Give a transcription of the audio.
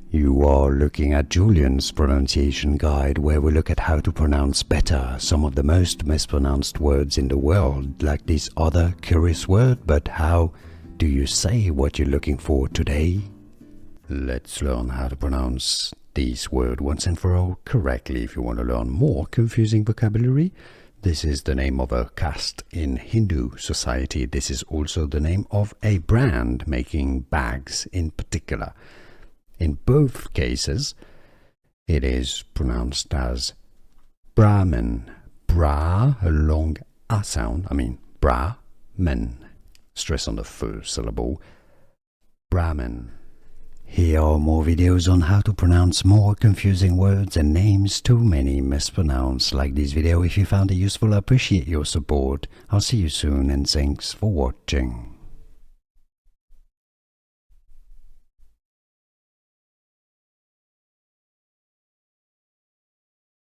You are looking at Julian's pronunciation guide, where we look at how to pronounce better some of the most mispronounced words in the world, like this other curious word. But how do you say what you're looking for today? Let's learn how to pronounce this word once and for all correctly. If you want to learn more confusing vocabulary, this is the name of a caste in Hindu society. This is also the name of a brand making bags in particular. In both cases, it is pronounced as Brahmin. Bra, a long A sound. Brahmin. Stress on the first syllable. Brahmin. Here are more videos on how to pronounce more confusing words and names too many mispronounced. Like this video if you found it useful. I appreciate your support. I'll see you soon and thanks for watching.